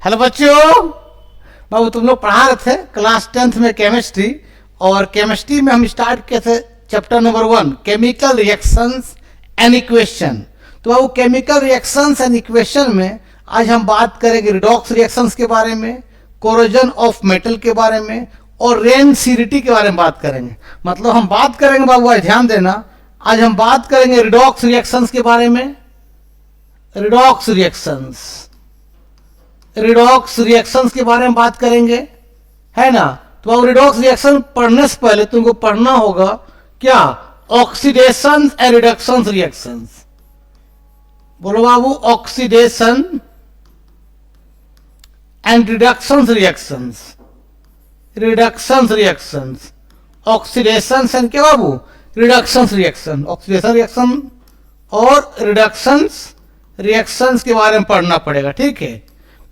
Hello बच्चों, बाबू तुम लोग पढ़ा रहे थे क्लास 10th में केमिस्ट्री, और केमिस्ट्री में हम स्टार्ट किए थे chapter number 1 chemical reactions and equation. तो बाबू केमिकल रिएक्शंस एंड इक्वेशन में आज हम बात करेंगे रिडॉक्स रिएक्शंस के बारे में, कोरोजन ऑफ मेटल के बारे में और रेनसीरिटी के बारे में बात करेंगे। मतलब हम बात करेंगे बाबू, आज ध्यान देना, आज हम बात करेंगे रिडॉक्स रिएक्शंस के बारे में। रिडॉक्स रिएक्शंस के बारे में बात करेंगे, है ना। तो अब रिडॉक्स रिएक्शन पढ़ने से पहले तुमको पढ़ना होगा क्या, ऑक्सीडेशन एंड रिडक्शन रिएक्शंस। बोलो बाबू, oxidation and reduction reactions. Oxidation and क्या बाबू, रिडक्शन रिएक्शन। ऑक्सीडेशन रिएक्शन और रिडक्शन रिएक्शंस के बारे में पढ़ना पड़ेगा, ठीक है।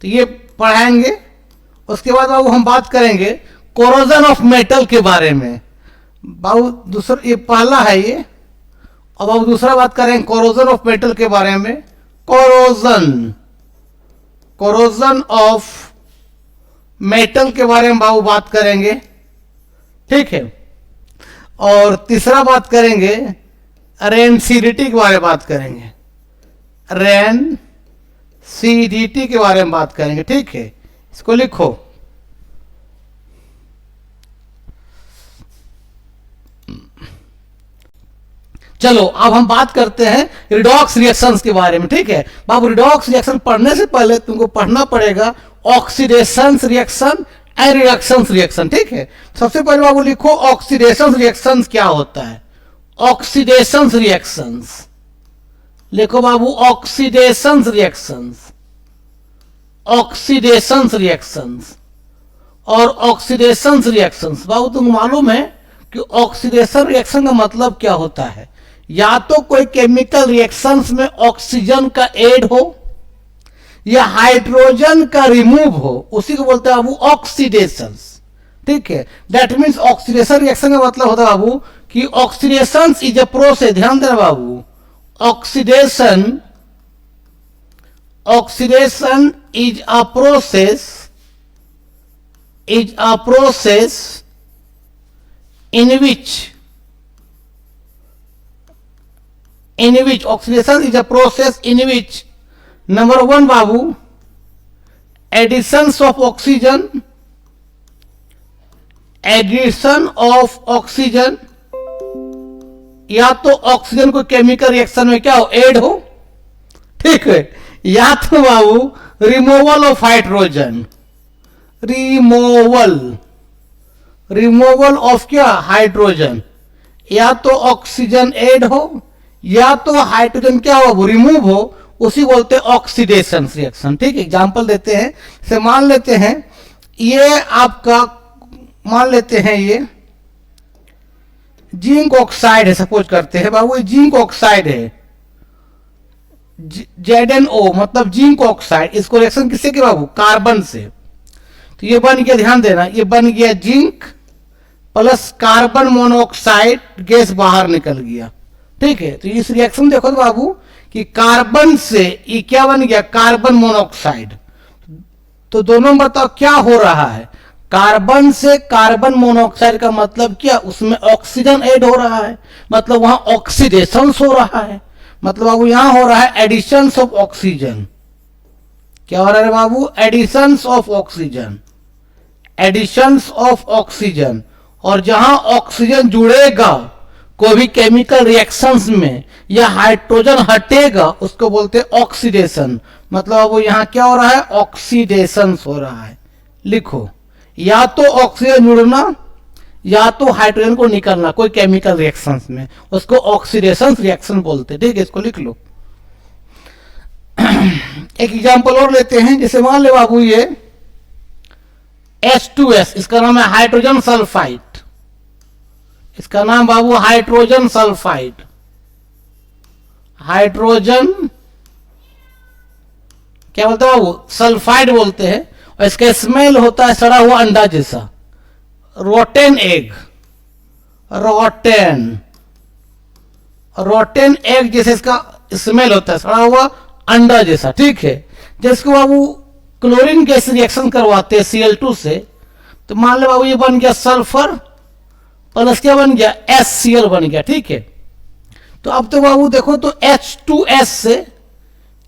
तो ये पढ़ाएंगे। उसके बाद बाबू हम बात करेंगे कोरोजन ऑफ मेटल के बारे में। बाबू दूसरा, ये पहला है ये, और बाबू दूसरा बात करेंगे कोरोजन ऑफ मेटल के बारे में। कोरोजन ऑफ मेटल के बारे में बाबू बात करेंगे, ठीक है। और तीसरा बात करेंगे रेनसीरिटी के बारे में बात करेंगे। रेनसीरिटी के बारे में बात करेंगे, ठीक है। इसको लिखो। चलो अब हम बात करते हैं रिडॉक्स रिएक्शंस के बारे में, ठीक है। बाबू रिडॉक्स रिएक्शन पढ़ने से पहले तुमको पढ़ना पड़ेगा oxidation reaction and reduction reaction, ठीक है। सबसे पहले बाबू लिखो ऑक्सीडेशन रिएक्शंस क्या होता है। ऑक्सीडेशन रिएक्शंस लिखो बाबू, ऑक्सीडेशन रिएक्शंस और ऑक्सीडेशन रिएक्शंस। बाबू तुमको मालूम है कि ऑक्सीडेशन रिएक्शन का मतलब क्या होता है। या तो कोई केमिकल रिएक्शंस में ऑक्सीजन का ऐड हो या हाइड्रोजन का रिमूव हो, उसी को बोलते हैं बाबू ऑक्सीडेशन, ठीक है। दैट मीन्स ऑक्सीडेशन रिएक्शन का मतलब होता है बाबू कि ऑक्सीडेशन इज अ प्रोसेस। ध्यान देना बाबू, oxidation is a process in which oxidation is a process in which number 1 Babu addition of oxygen या तो ऑक्सीजन को केमिकल रिएक्शन में क्या हो, ऐड हो, ठीक है। या तो बाबू removal of hydrogen, removal of क्या, हाइड्रोजन। या तो ऑक्सीजन ऐड हो या तो हाइड्रोजन क्या हो, रिमूव हो, उसी बोलते हैं ऑक्सीडेशन रिएक्शन, ठीक है। एग्जांपल देते हैं, जैसे मान लेते हैं ये आपका, मान लेते हैं ये जिंक ऑक्साइड है, सपोज करते हैं बाबू, ये जिंक ऑक्साइड है, ZnO मतलब जिंक ऑक्साइड। इसको रिएक्शन किससे के बाबू, कार्बन से। तो ये बन गया, ध्यान देना, ये बन गया zinc plus carbon monoxide, gas बाहर निकल गया, ठीक है। तो इस रिएक्शन देखो तो बाबू कि कार्बन से ये क्या बन गया, कार्बन मोनोऑक्साइड। तो दोनों में बताओ क्या हो रहा है, कार्बन से कार्बन मोनोऑक्साइड का मतलब क्या, उसमें ऑक्सीजन ऐड हो रहा है, मतलब वहां ऑक्सीडेशन हो रहा है। मतलब बाबू यहां हो रहा है एडिशन ऑफ ऑक्सीजन। क्या हो रहा है बाबू, एडिशन ऑफ ऑक्सीजन। और जहां ऑक्सीजन जुड़ेगा कोई भी केमिकल रिएक्शंस में या हाइड्रोजन हटेगा, उसको बोलते हैं ऑक्सीडेशन। मतलब बाबू यहां क्या हो रहा है, ऑक्सीडेशन हो रहा है। लिखो, या तो ऑक्सीजन जुड़ना या तो हाइड्रोजन को निकलना कोई केमिकल रिएक्शंस में, उसको ऑक्सीडेशन रिएक्शन बोलते हैं, ठीक है। इसको लिख लो। एक एग्जांपल और लेते हैं, जैसे मान ले बाबू ये H2S, इसका नाम है हाइड्रोजन सल्फाइड। इसका नाम बाबू हाइड्रोजन सल्फाइड, हाइड्रोजन क्या बोलते हैं बाबू, सल्फाइड बोलते हैं। और इसका स्मेल होता है सड़ा हुआ अंडा जैसा, रोटेन एग जैसे इसका स्मेल होता है, सड़ा हुआ अंडा जैसा, ठीक है। जिसको बाबू क्लोरीन गैस रिएक्शन करवाते हैं Cl2 से, तो मान लो बाबू ये बन गया सल्फर प्लस क्या बन गया HCl बन गया, ठीक है। तो अब तो बाबू देखो तो H2S से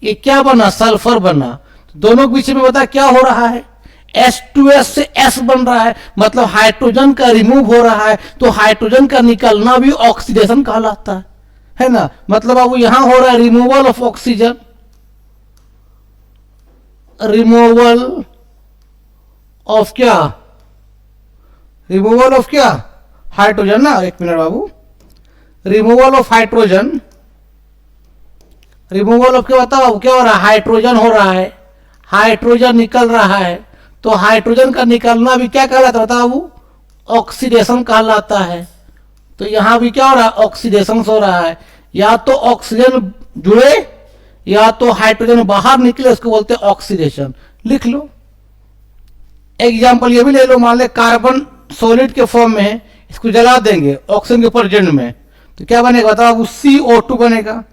ये क्या बना, सल्फर बना। तो दोनों के बीच में बता क्या हो रहा है, H2S से S बन रहा है, मतलब हाइड्रोजन का रिमूव हो रहा है। तो हाइड्रोजन का निकलना भी ऑक्सीडेशन कहलाता है ना। मतलब अब यहां हो रहा है removal of oxygen, removal of क्या, रिमूवल ऑफ क्या, हाइड्रोजन ना। एक minute Babu, removal of hydrogen, removal of क्या बताओ, क्या हो रहा है, हाइड्रोजन हो रहा है, हाइड्रोजन निकल रहा है। तो हाइड्रोजन का निकलना भी क्या कहलाता है बताओ, ऑक्सीडेशन कहलाता है। तो यहां भी क्या हो रहा है, ऑक्सीडेशन हो रहा है। या तो ऑक्सीजन जुड़े या तो हाइड्रोजन बाहर निकले, उसको बोलते हैं ऑक्सीडेशन। लिख लो एग्जाम्पल ये भी ले लो, मान ले कार्बन सॉलिड के फॉर्म में है, इसको जला देंगे ऑक्सीजन के प्रेजेंट में, तो क्या बनेगा बताओ, CO2 बनेगा।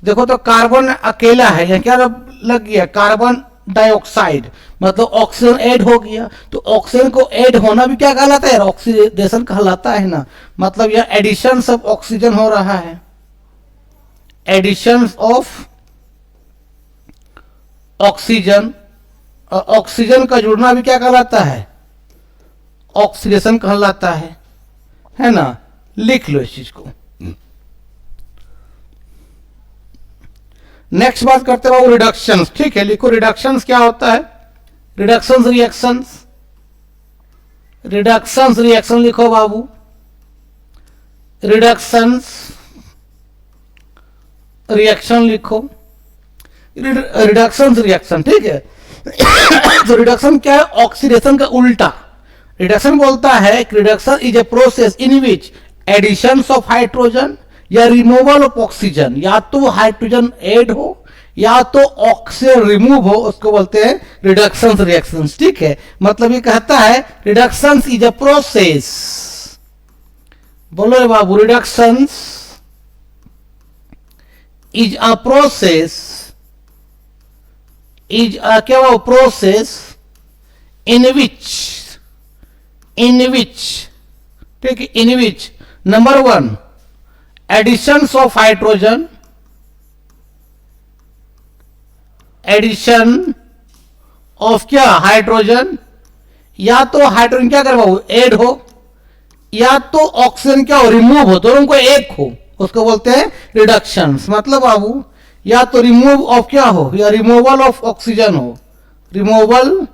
देखो तो कार्बन अकेला है, यहाँ क्या लग गया, कार्बन डाइऑक्साइड, मतलब ऑक्सीजन ऐड हो गया। तो ऑक्सीजन को ऐड होना भी क्या कहलाता है, ऑक्सीडेशन कहलाता है ना। मतलब यह एडिशन ऑफ ऑक्सीजन हो रहा है, एडिशन ऑफ ऑक्सीजन। ऑक्सीजन का जुड़ना भी क्या कहलाता है, ऑक्सीडेशन कहलाता है ना। लिख लो इस चीज को। नेक्स्ट बात करते हैं बाबू रिडक्शंस, ठीक है। लिखो रिडक्शंस क्या होता है, रिडक्शंस रिएक्शंस, रिडक्शंस रिएक्शन लिखो बाबू, रिडक्शंस रिएक्शन लिखो, रिडक्शंस रिएक्शन, ठीक है। तो रिडक्शन क्या है, ऑक्सीडेशन का उल्टा। रिडक्शन बोलता है कि reduction is a process in which edition of hydrogen या रिमूवल ऑफ ऑक्सीजन, या तो हाइड्रोजन ऐड हो या तो ऑक्सीजन रिमूव हो, उसको बोलते हैं रिडक्शन रिएक्शंस, ठीक है। मतलब ये कहता है रिडक्शन इज अ प्रोसेस, बोलो रे बाबू, reduction is a process, is a क्या वो प्रोसेस इन विच, ठीक है, in which number 1 addition of hydrogen, addition of क्या हाइड्रोजन, या तो हाइड्रोजन क्या करवाओ ऐड हो, या तो ऑक्सीजन क्या हो रिमूव हो, दोनों को एक हो, उसको बोलते हैं रिडक्शन। मतलब बाबू या तो रिमूव ऑफ क्या हो या रिमूवल ऑफ ऑक्सीजन हो, रिमूवल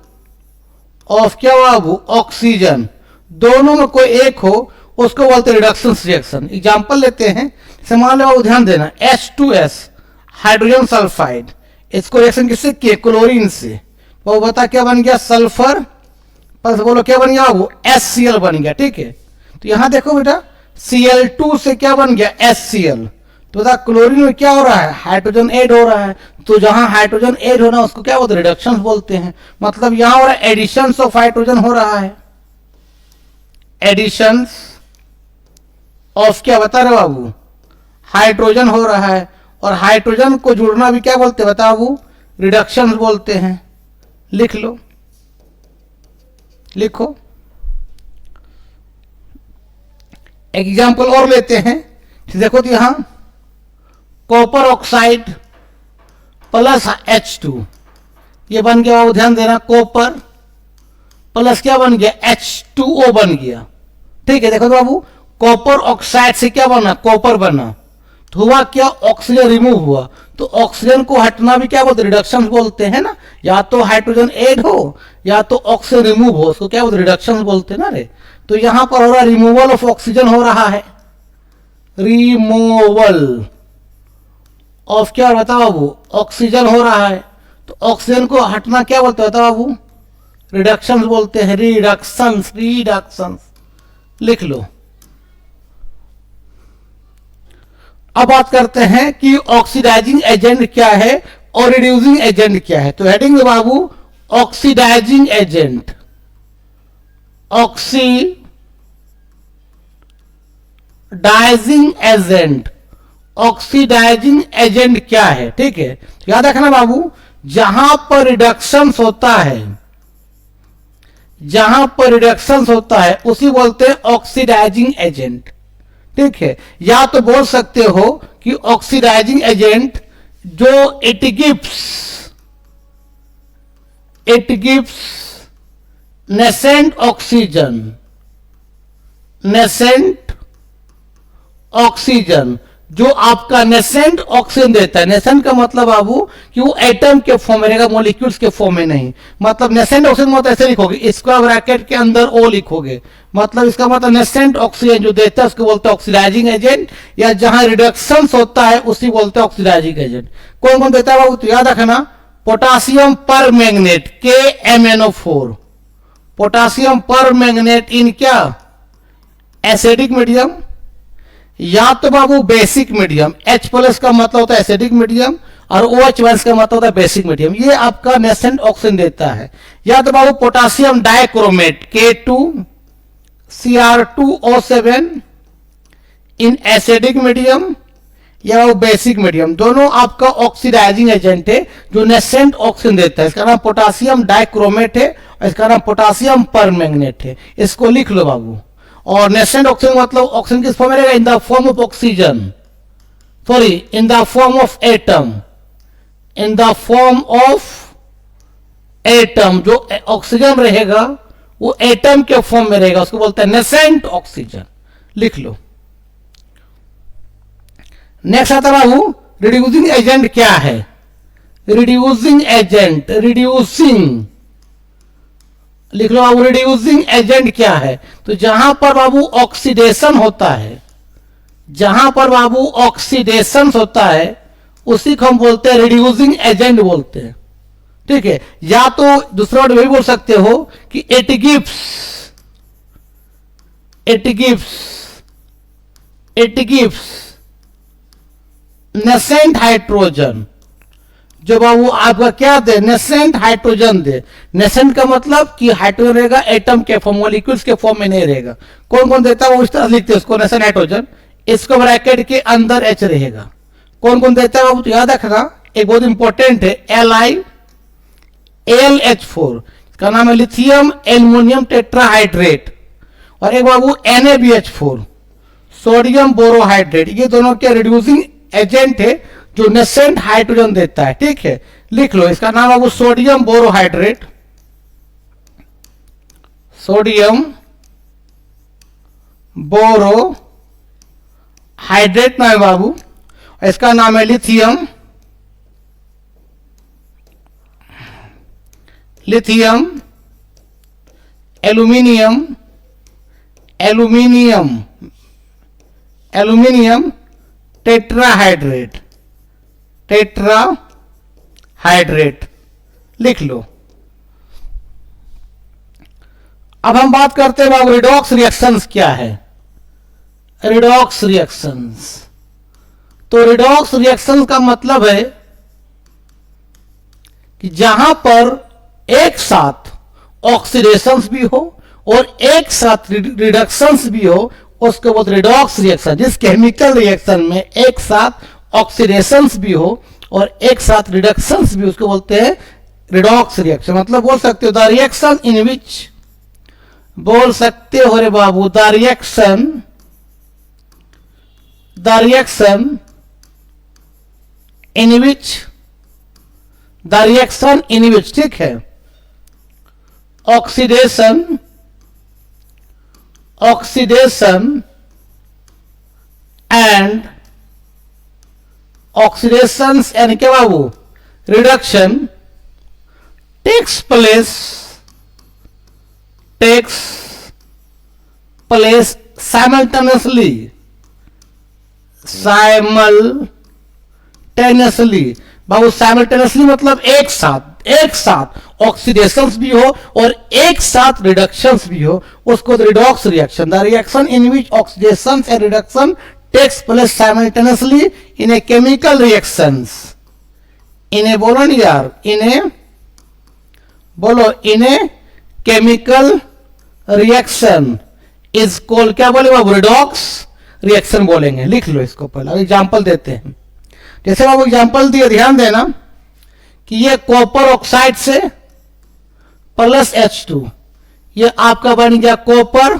ऑफ क्या बाबू ऑक्सीजन, दोनों में कोई एक हो, उसको बोलते हैं रिडक्शन रिएक्शन। एग्जांपल लेते हैं, मान लो ध्यान देना, H2S हाइड्रोजन सल्फाइड, इसको रिएक्शन किससे किए, क्लोरीन से। वो बता क्या बन गया, सल्फर प्लस बोलो क्या बन गया वो HCl बन गया, ठीक है। तो यहां देखो बेटा Cl2 से क्या बन गया HCl। तो बता क्लोरीन में क्या हो रहा है, हाइड्रोजन ऐड हो रहा है। तो जहां हाइड्रोजन ऐड होना उसको क्या बोलते हैं, रिडक्शन बोलते हैं। मतलब यहां हो रहा है एडिशन ऑफ हाइड्रोजन हो रहा है, एडिशन ऑफ क्या बता रहे बाबू, हाइड्रोजन हो रहा है। और हाइड्रोजन को जुड़ना भी क्या बोलते हैं बताओ बाबू, रिडक्शन बोलते हैं। लिख लो, लिखो एग्जाम्पल और लेते हैं। देखो तो यहां कॉपर ऑक्साइड प्लस H2, ये बन गया बाबू, ध्यान देना, कॉपर प्लस क्या बन गया H2O बन गया, ठीक है। देखो तो बाबू कॉपर ऑक्साइड से क्या बना, कॉपर बना, तो हुआ क्या, ऑक्सीजन रिमूव हुआ। तो ऑक्सीजन को हटना भी क्या बोलते, रिडक्शन बोलते हैं ना। या तो हाइड्रोजन ऐड हो या तो ऑक्सीजन रिमूव हो, उसको क्या बोलते, रिडक्शन बोलते हैं ना रे। तो यहां पर हो रहा है रिमूवल ऑफ ऑक्सीजन हो रहा है, रिमूवल ऑफ क्या बताओ बाबू, ऑक्सीजन हो रहा है। तो ऑक्सीजन को हटना क्या बोलते हैं बताओ बाबू, रिडक्शन बोलते हैं, रिडक्शन, रिडक्शन। लिख लो। अब बात करते हैं कि ऑक्सीडाइजिंग एजेंट क्या है और रिड्यूसिंग एजेंट क्या है। तो हेडिंग में बाबू oxidising agent, oxidising agent, oxidising agent क्या है, ठीक है। याद रखना बाबू, जहां पर रिडक्शंस होता है, जहां पर रिडक्शंस होता है उसी बोलते हैं ऑक्सीडाइजिंग एजेंट। ठीक है, या तो बोल सकते हो कि ऑक्सीडाइजिंग एजेंट जो इट गिव्स नेसेंट ऑक्सीजन, जो आपका नेसेंट ऑक्सीजन देता है। नेसेंट का मतलब बाबू कि वो एटम के फॉर्म में रहेगा, मॉलिक्यूल्स के फॉर्म में नहीं। मतलब नेसेंट ऑक्सीजन मतलब ऐसे लिखोगे, स्क्वायर ब्रैकेट के अंदर ओ लिखोगे, मतलब इसका मतलब नेसेंट ऑक्सीजन जो देता है उसको बोलते हैं ऑक्सीडाइजिंग एजेंट, या जहां रिडक्शन होता है उसी बोलते हैं ऑक्सीडाइजिंग एजेंट। कौन कौन देता है बाबू, तो याद रखना, पोटासियम पर मैग्नेट KMnO4, पोटासियम पर मैग्नेट इन क्या, एसिडिक मीडियम, या तो बाबू बेसिक मीडियम, H+ का मतलब होता है एसिडिक मीडियम और OH- का मतलब होता है बेसिक मीडियम, ये आपका नेसेंट ऑक्सीजन देता है। या तो बाबू potassium dichromate K2Cr2O7 in acidic medium या वो बेसिक मीडियम, दोनों आपका ऑक्सीडाइजिंग एजेंट है जो नेसेंट ऑक्सीजन देता है। इसका नाम पोटासियम डाइक्रोमेट है और इसका नाम पोटासियम परमैंगनेट है, इसको लिख लो बाबू। और नेसेंट ऑक्सीजन मतलब ऑक्सीजन किस फॉर्म में रहेगा, in the form of oxygen, sorry in the form of atom, in the form of atom, जो ऑक्सीजन रहेगा वो एटम के फॉर्म में रहेगा, उसको बोलते हैं नेसेंट ऑक्सीजन, लिख लो। नेक्स्ट आता बाबू, रिड्यूसिंग एजेंट क्या है, रिड्यूसिंग एजेंट, रिड्यूसिंग लिख लो बाबू, रिड्यूसिंग एजेंट क्या है, तो जहां पर बाबू ऑक्सीडेशन होता है, जहां पर बाबू ऑक्सीडेशन होता है उसी को हम बोलते हैं रिड्यूसिंग एजेंट बोलते हैं। ठीक है, या तो दूसरा वर्ड वही बोल सकते हो कि इट गिव्स नेसेंट हाइड्रोजन, जो बाबू आपका क्या दे, नेसेंट हाइड्रोजन दे। नेसेंट का मतलब कि हाइड्रोजन रहेगा एटम के फॉर्म, मॉलिक्यूल्स के फॉर्म में नहीं रहेगा। कौन कौन देता है वो इस तरह लिखते हैं उसको, नेसेंट हाइड्रोजन, इसको ब्रैकेट के अंदर H रहेगा। कौन कौन देता है बाबू, तो याद रखना, एक बहुत इंपॉर्टेंट है LiAlH4, इसका नाम है लिथियम एल्युमिनियम टेट्राहाइड्रेट, और एक बाबू NaBH4 सोडियम बोरोहाइड्रेट, ये दोनों के रिड्यूसिंग एजेंट है जो नेसेंट हाइड्रोजन देता है। ठीक है, लिख लो, इसका नाम है वो सोडियम बोरोहाइड्रेट, सोडियम बोरोहाइड्रेट नाम है बाबू, इसका नाम है लिथियम एल्यूमिनियम टेट्राहाइड्रेट, लिख लो। अब हम बात करते हैं बाबू रिडॉक्स रिएक्शंस क्या है, रिडॉक्स रिएक्शंस। तो रिडॉक्स रिएक्शन का मतलब है कि जहां पर एक साथ ऑक्सीडेशंस भी हो और एक साथ रिडक्शंस भी हो, उसको बोलते रिडॉक्स रिएक्शन। जिस केमिकल रिएक्शन में एक साथ ऑक्सीडेशंस भी हो और एक साथ रिडक्शंस भी, उसको बोलते हैं रिडॉक्स रिएक्शन। मतलब बोल सकते हो द रिएक्शन इन विच, बोल सकते हो रे बाबू, द रिएक्शन इन विच, ठीक है, ऑक्सीडेशन एंड ऑक्सीडेशंस यानी क्या बाबू, रिडक्शन टेक्स प्लेस साइमल्टेनियसली बाबू, साइमल्टेनियसली मतलब एक साथ ऑक्सीडेशंस भी हो और एक साथ रिडक्शंस भी हो, उसको redox reaction. The reaction in which oxidation and reduction takes place simultaneously in a chemical reactions, in a बोलो नहीं यार, in a chemical reaction is called, क्या बोले बाबू, रिडॉक्स रिएक्शन बोलेंगे। लिख लो इसको, पहले एग्जांपल देते हैं। जैसे बाबू एग्जांपल दिए, ध्यान देना कि ये कॉपर ऑक्साइड से प्लस H2, ये आपका बन गया कॉपर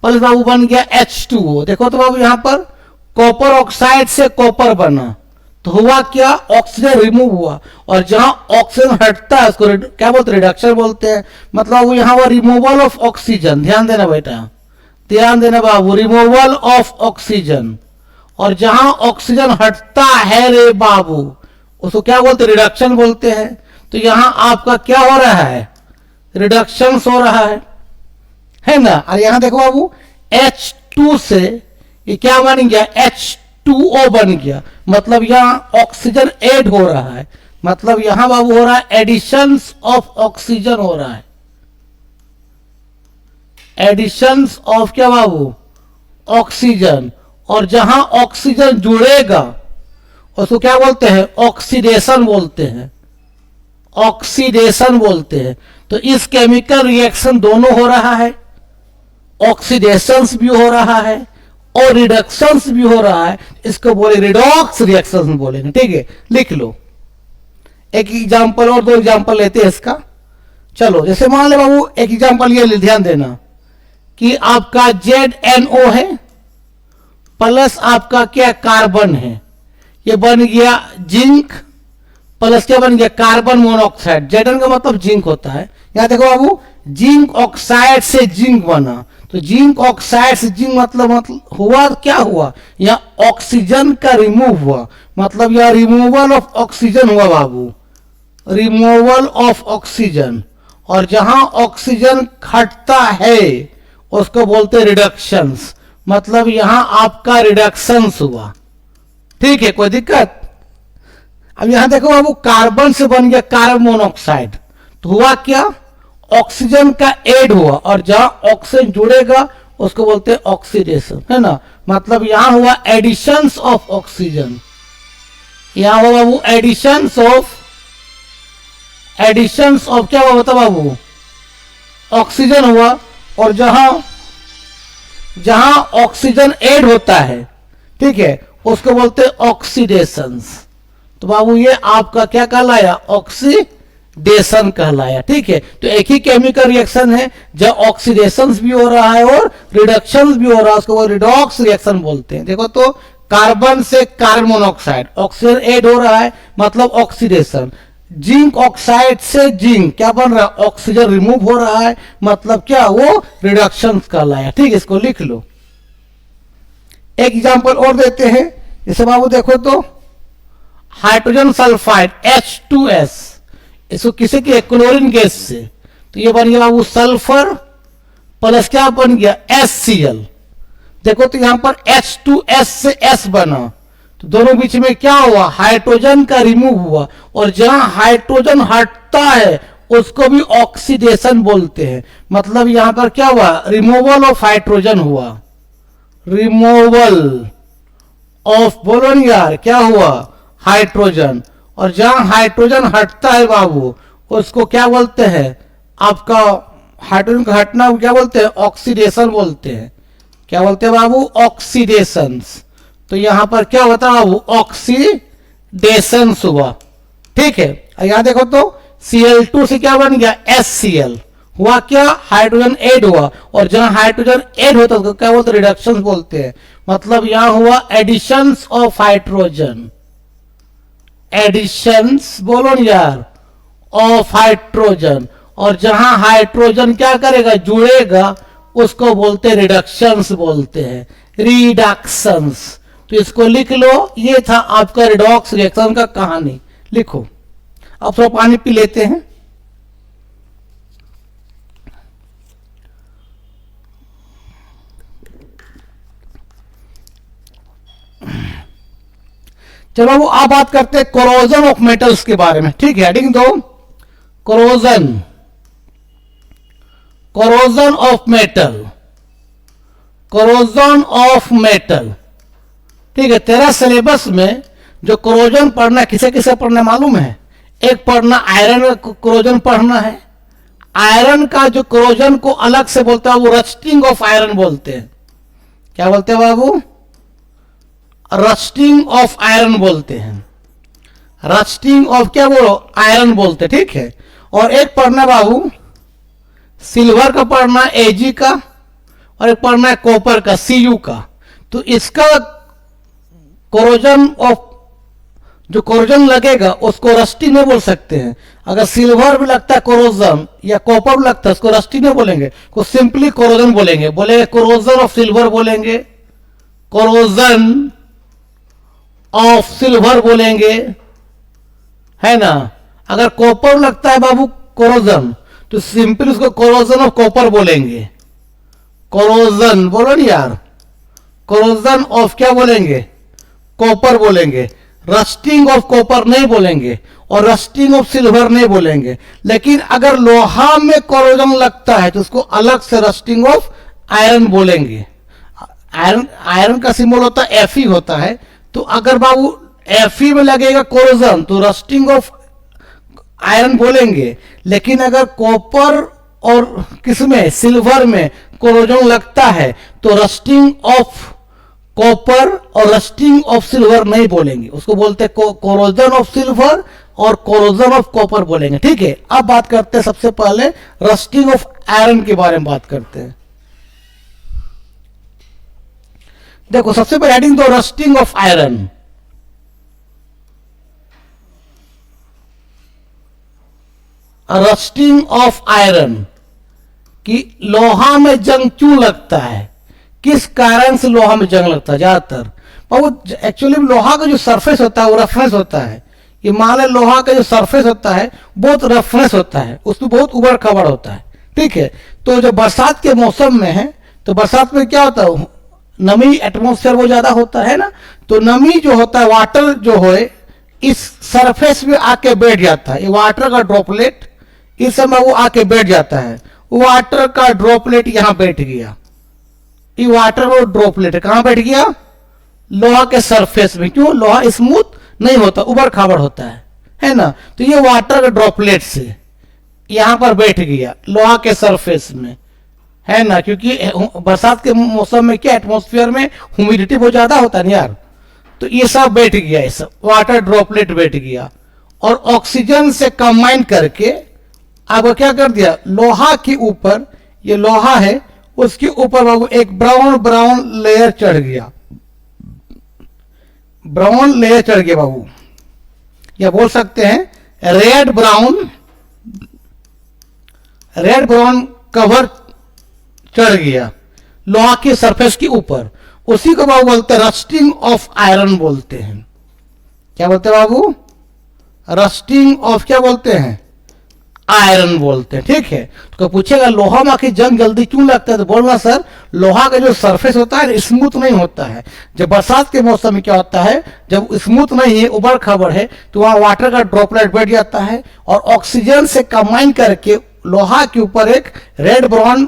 प्लस बाबू बन गया H2O। देखो तो बाबू यहां पर कॉपर ऑक्साइड से कॉपर बना तो हुआ क्या, ऑक्सीजन रिमूव हुआ, और जहां ऑक्सीजन हटता है उसको क्या बोलते हैं, रिडक्शन बोलते हैं। मतलब यहां हुआ रिमूवल ऑफ ऑक्सीजन। ध्यान देना बेटा, ध्यान देना बाबू, रिमूवल ऑफ ऑक्सीजन। और जहां ऑक्सीजन हटता है रे बाबू उसको क्या बोलते हैं, रिडक्शन बोलते हैं। तो यहां आपका क्या हो रहा है, रिडक्शन हो रहा है ना। और यहां देखो बाबू H2 से ये क्या बन गया, H2O बन गया। मतलब यहां ऑक्सीजन ऐड हो रहा है, मतलब यहां बाबू हो रहा है एडिशन ऑफ ऑक्सीजन हो रहा है, एडिशन ऑफ क्या बाबू, ऑक्सीजन। और जहां ऑक्सीजन जुड़ेगा उसको क्या बोलते हैं, ऑक्सीडेशन बोलते हैं, ऑक्सीडेशन बोलते हैं। तो इस केमिकल रिएक्शन दोनों हो रहा है, ऑक्सीडेशंस भी हो रहा है और रिडक्शंस भी हो रहा है। इसको बोले रिडॉक्स रिएक्शन बोलेंगे। ठीक है, लिख लो एक एग्जांपल और दो एग्जांपल लेते हैं इसका। चलो जैसे मान ले बाबू एक एग्जांपल ये ध्यान देना कि आपका ZNO है प्लस आपका क्या कार्बन है, ये बन गया जिंक प्लस क्या बन गया, कार्बन मोनोऑक्साइड। Zn का मतलब जिंक होता है। यहां देखो बाबू जिंक ऑक्साइड से जिंक बना, तो जिंक ऑक्साइड से जिंक मतलब हुआ क्या हुआ, या ऑक्सीजन का रिमूव हुआ, मतलब यह रिमूवल ऑफ ऑक्सीजन हुआ बाबू, रिमूवल ऑफ ऑक्सीजन। और जहां ऑक्सीजन हटता है उसको बोलते हैं रिडक्शंस, मतलब यहां आपका रिडक्शंस हुआ। ठीक है, कोई दिक्कत। अब यहां देखो बाबू कार्बन से बन गया कार्बन मोनोऑक्साइड, तो हुआ क्या, ऑक्सीजन का ऐड हुआ, और जहां ऑक्सीजन जुड़ेगा उसको बोलते हैं ऑक्सीडेशन, है ना। मतलब यहां हुआ एडिशंस ऑफ ऑक्सीजन, यहां हुआ बाबू एडिशंस ऑफ क्या हुआ बता बाबू, ऑक्सीजन हुआ। और जहां ऑक्सीजन ऐड होता है, ठीक है, उसको बोलते हैं ऑक्सीडेशंस। तो बाबू ये आपका क्या कहलाया, ऑक्सीडेशन कहलाया। ठीक है, तो एक ही केमिकल रिएक्शन है जब ऑक्सीडेशन भी हो रहा है और रिडक्शन भी हो रहा है, उसको वो रिडॉक्स रिएक्शन बोलते हैं। देखो तो कार्बन से कार्बन मोनोऑक्साइड, ऑक्सीजन ऐड हो रहा है मतलब ऑक्सीडेशन। जिंक ऑक्साइड से जिंक क्या बन रहा है, ऑक्सीजन रिमूव हो रहा है, मतलब क्या, वो रिडक्शन कहलाया। ठीक है, इसको लिख लो। एक एग्जांपल और देते हैं, जैसे बाबू देखो तो हाइड्रोजन सल्फाइड H2S, इसको किसी के क्लोरीन गैस से, तो ये बन गया बाबू सल्फर प्लस क्या बन गया HCl। देखो तो यहां पर H2S से S बना, तो दोनों बीच में क्या हुआ, हाइड्रोजन का रिमूव हुआ, और जहां हाइड्रोजन हटता है उसको भी ऑक्सीडेशन बोलते हैं। मतलब यहां पर क्या हुआ, रिमूवल ऑफ हाइड्रोजन हुआ, रिमूवल ऑफ, बोलो नहीं यार क्या हुआ, हाइड्रोजन। और जहां हाइड्रोजन हटता है बाबू उसको क्या बोलते हैं, आपका हाइड्रोजन का हटना क्या बोलते हैं, ऑक्सीडेशन बोलते हैं। क्या बोलते हैं बाबू, ऑक्सीडेशंस। तो यहां पर क्या होता है बाबू, ऑक्सीडेशन हुआ। ठीक है, यहां देखो तो Cl2 से क्या बन गया, HCl। हुआ क्या, हाइड्रोजन ऐड हुआ, और जहां हाइड्रोजन ऐड होता है क्या बोलते हैं, रिडक्शन बोलते हैं। मतलब यहां हुआ एडिशंस ऑफ हाइड्रोजन, एडिशंस बोलो न यार, ऑफ हाइड्रोजन। और जहां हाइड्रोजन क्या करेगा, जुड़ेगा, उसको बोलते हैं रिडक्शंस बोलते हैं, रिडक्शंस। तो इसको लिख लो, ये था आपका रिडॉक्स रिएक्शन का कहानी। लिखो, अब थोड़ा पानी पी लेते हैं। चलो वो आप बात करते हैं कोरोजन ऑफ मेटल्स के बारे में। ठीक है, हेडिंग दो, corrosion, corrosion of metal, corrosion of metal. ठीक है, तेरा सिलेबस में जो कोरोजन पढ़ना, किसे किसे पढ़ना मालूम है, एक पढ़ना आयरन का कोरोजन पढ़ना है। आयरन का जो कोरोजन को अलग से बोलता है वो रस्टिंग ऑफ आयरन बोलते हैं। क्या बोलते हैं बाबू, रस्टिंग ऑफ आयरन बोलते हैं, रस्टिंग ऑफ क्या बोलो, आयरन बोलते, ठीक है। और एक पढ़ना बाबू सिल्वर का पढ़ना एजी का, और एक पढ़ना है कॉपर का सीयू का। तो इसका कोरोजन ऑफ, जो कोरोजन लगेगा उसको रस्टिंग नहीं बोल सकते हैं। अगर सिल्वर भी लगता है कोरोजन या कॉपर भी लगता है उसको रस्टिंग नहीं बोलेंगे, को सिंपली कोरोजन बोलेंगे। बोलेंगे कोरोजन ऑफ सिल्वर बोलेंगे, कोरोजन ऑफ सिल्वर बोलेंगे, है ना। अगर कॉपर लगता है बाबू कोरोजन तो सिंपली उसको कोरोजन ऑफ कॉपर बोलेंगे। कोरोजन बोलो नहीं यार, कोरोजन ऑफ क्या बोलेंगे, कॉपर बोलेंगे। रस्टिंग ऑफ कॉपर नहीं बोलेंगे और रस्टिंग ऑफ सिल्वर नहीं बोलेंगे। लेकिन अगर लोहा में कोरोजन लगता है तो उसको अलग से रस्टिंग ऑफ आयरन बोलेंगे। आयरन का सिंबल होता है Fe होता है। तो अगर बाबू Fe में लगेगा कोरोजन तो रस्टिंग ऑफ आयरन बोलेंगे। लेकिन अगर कॉपर और किसमें, सिल्वर में कोरोजन लगता है तो रस्टिंग ऑफ कॉपर और रस्टिंग ऑफ सिल्वर नहीं बोलेंगे, उसको बोलते हैं कोरोजन ऑफ सिल्वर और कोरोजन ऑफ कॉपर बोलेंगे, ठीक है। अब बात करते हैं सबसे पहले रस्टिंग ऑफ आयरन के बारे में बात करते हैं। देखो सबसे पहले हेडिंग दो rusting of iron. Rusting of iron कि लोहा में जंग क्यों लगता है, किस कारण से लोहा में जंग लगता है ज्यादातर। और वो एक्चुअली लोहा का जो सरफेस होता है वो रफनेस होता है। ये मान लो लोहा का जो सरफेस होता है बहुत रफनेस होता है, उसमें बहुत उबड़ खबड़ होता है, ठीक है। तो जब बरसात के मौसम में है तो बरसात में क्या होता है, नमी एटमॉस्फेयर वो ज्यादा होता है ना। तो नमी जो होता है, वाटर जो हो इस सरफेस में आके बैठ जाता है। ये वाटर का ड्रॉपलेट इस समय वो आके बैठ जाता है। वाटर का ड्रॉपलेट यहां बैठ गया, ये वाटर वो ड्रॉपलेट कहां बैठ गया, लोहा के सरफेस में। क्यों, लोहा स्मूथ नहीं होता, उबड़ खाबड़ होता है ना। तो ये वाटर के ड्रॉपलेट से यहां पर बैठ गया लोहा के सरफेस में, है ना। क्योंकि बरसात के मौसम में क्या एटमॉस्फेयर में ह्यूमिडिटी बहुत ज्यादा होता है ना यार। तो ये सब बैठ गया, ये सब वाटर ड्रॉपलेट बैठ गया और ऑक्सीजन से कंबाइन करके अब क्या कर दिया, लोहा के ऊपर, ये लोहा है उसके ऊपर बाबू एक ब्राउन लेयर चढ़ गया, ब्राउन लेयर चढ़ गया बाबू, या बोल सकते हैं रेड ब्राउन कवर चढ़ गया लोहा की सरफेस के ऊपर। उसी को बाबू बोलते हैं रस्टिंग ऑफ आयरन बोलते हैं। क्या बोलते हैं बाबू, रस्टिंग ऑफ क्या बोलते हैं, आयरन बोलते हैं, ठीक है। तो पूछेगा लोहा में आखिर जंग जल्दी क्यों लगता है, तो बोलना सर लोहा का जो सरफेस होता है स्मूथ नहीं होता है। जब बरसात के मौसम में क्या होता है, जब स्मूथ नहीं है, उबड़ खाबड़ है, तो वहां वाटर का ड्रॉपलेट बैठ जाता है और ऑक्सीजन से कंबाइन करके लोहा के ऊपर एक रेड ब्राउन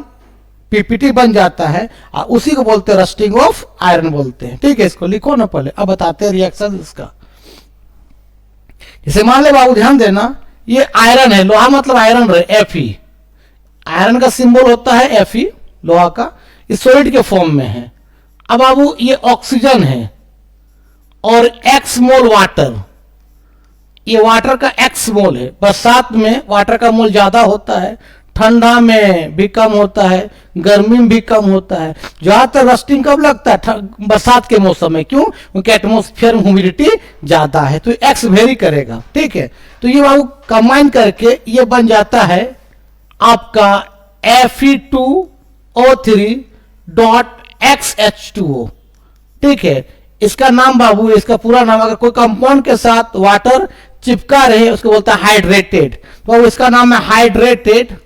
पीपीटी बन जाता है। उसी को बोलते हैं रस्टिंग ऑफ आयरन बोलते हैं, ठीक है। इसको लिखो ना पहले, अब बताते हैं रिएक्शन इसका। जैसे मान ले बाबू, ध्यान देना, ये आयरन है, लोहा मतलब आयरन रहे, Fe। आयरन का सिंबल होता है Fe, लोहा का, इस सॉलिड के फॉर्म में है। अब बाबू ये ऑक्सीजन है और X मोल वाटर, ये वाटर का X मोल है। बरसात में वाटर का मोल ज्यादा होता है, ठंडा में भी कम होता है, गर्मी में भी कम होता है। ज्यादातर रस्टिंग कब लगता है, बरसात के मौसम में। क्यों, क्योंकि एटमॉस्फेयर में ह्यूमिडिटी ज्यादा है, तो एक्स वेरी करेगा, ठीक है। तो ये बाबू कंबाइन करके ये बन जाता है आपका Fe2O3.XH2O, ठीक है। इसका नाम बाबू, इसका पूरा नाम, अगर कोई कंपाउंड के साथ वाटर चिपका रहे उसको बोलता है हाइड्रेटेड। तो इसका नाम है हाइड्रेटेड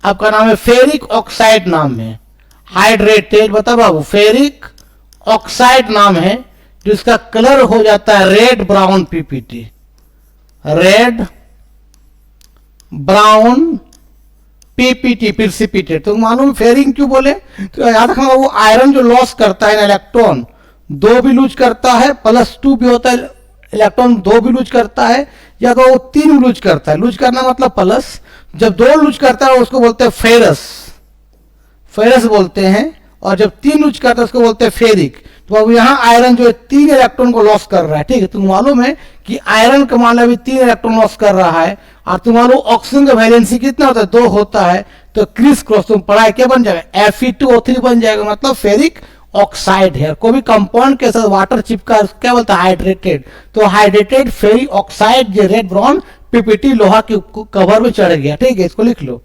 आपका नाम है फेरिक ऑक्साइड नाम है, हाइड्रेटेड। बता बाबू, फेरिक ऑक्साइड नाम है, जिसका कलर हो जाता है red brown PPT, red brown PPT precipitate. तो मालूम फेरिक क्यों बोले, तो याद रखना वो आयरन जो लॉस करता है इलेक्ट्रॉन 2 भी लूज करता है, +2 भी होता है, इलेक्ट्रॉन 2 भी लूज करता है, या तो वो 3 भी लूज करता है। लूज करना मतलब प्लस, जब 2 लूज करता है उसको बोलते हैं फेरस बोलते हैं, और जब 3 लूज करता है उसको बोलते हैं फेरिक। तो अब यहाँ आयरन जो है 3 इलेक्ट्रॉन को लॉस कर रहा है, ठीक है। तुम मालूम है कि आयरन का मान भी 3 इलेक्ट्रॉन लॉस कर रहा है, और तुम मालूम ऑक्सीजन का वैलेंसी कितना होता है, 2 होता है। तो क्रिस क्रॉस तुम पढ़ाए क्या बन जाएगा, Fe2O3 बन जाएगा, मतलब फेरिक ऑक्साइड है। कोई भी कंपाउंड के साथ वाटर चिपका क्या बोलता है, हाइड्रेटेड। तो हाइड्रेटेड फेरिक ऑक्साइड जो रेड ब्राउन पीपीटी लोहा के कवर में चढ़ गया, ठीक है, इसको लिख लो,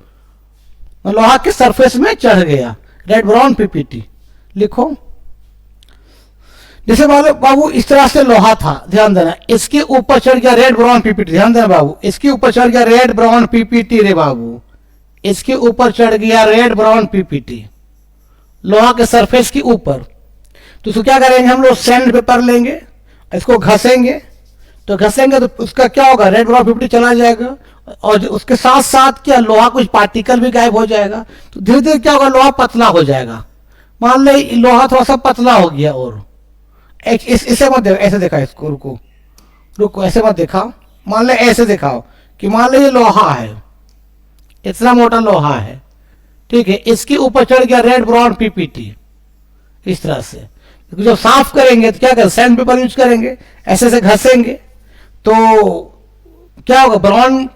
लोहा के सरफेस में चढ़ गया रेड ब्राउन पीपीटी, लिखो। जैसे बाबू इस तरह से लोहा था, ध्यान देना, इसके ऊपर चढ़ गया रेड ब्राउन पीपीटी, ध्यान देना बाबू, इसके ऊपर चढ़ गया रेड ब्राउन पीपीटी रे बाबू, इसके ऊपर चढ़ गया रेड ब्राउन पीपीटी लोहा के सरफेस के ऊपर। तो उसको क्या करेंगे हम लोग, सैंड पेपर लेंगे, इसको घसेंगे, तो घसेंगे तो उसका क्या होगा, रेड ब्राउन पीपीटी चला जाएगा, और उसके साथ साथ क्या लोहा कुछ पार्टिकल भी गायब हो जाएगा। तो धीरे धीरे क्या होगा, लोहा पतला हो जाएगा। मान ले लोहा थोड़ा सा पतला हो गया, और इसे मत देखो, ऐसे देखा इसको, रुको रुको, ऐसे मत दिखाओ, मान ले ऐसे दिखाओ कि मान ले ये लोहा है, इतना मोटा लोहा है, ठीक है, इसके ऊपर चढ़ गया रेड ब्राउन पीपीटी इस तरह से। जब साफ करेंगे तो क्या करें, सैंड पेपर यूज करेंगे, ऐसे ऐसे घसेंगे, तो क्या होगा, ब्राउन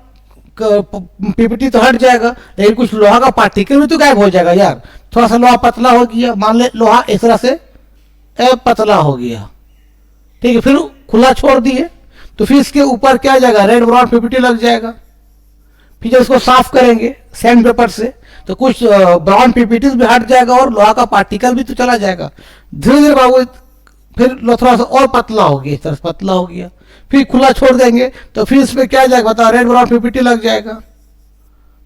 पीपीटी तो हट जाएगा, लेकिन कुछ लोहा का पार्टिकल भी तो गायब हो जाएगा यार। थोड़ा सा लोहा पतला हो गया, मान ले लोहा इस तरह से पतला हो गया, ठीक है, फिर खुला छोड़ दिए, तो फिर इसके ऊपर क्या आ जाएगा, रेड ब्राउन पीपीटी लग जाएगा। फिर जब इसको साफ करेंगे सैंड पेपर से, तो कुछ ब्राउन पीपीटी भी हट जाएगा, और लोहा का पार्टिकल भी तो चला जाएगा। धीरे धीरे बाबू फिर थोड़ा सा और पतला हो गया, इस तरह से पतला हो गया, फिर खुला छोड़ देंगे, तो फिर इसमें क्या आ जाएगा, बताओ, रेड ब्राउन पीपीटी लग जाएगा,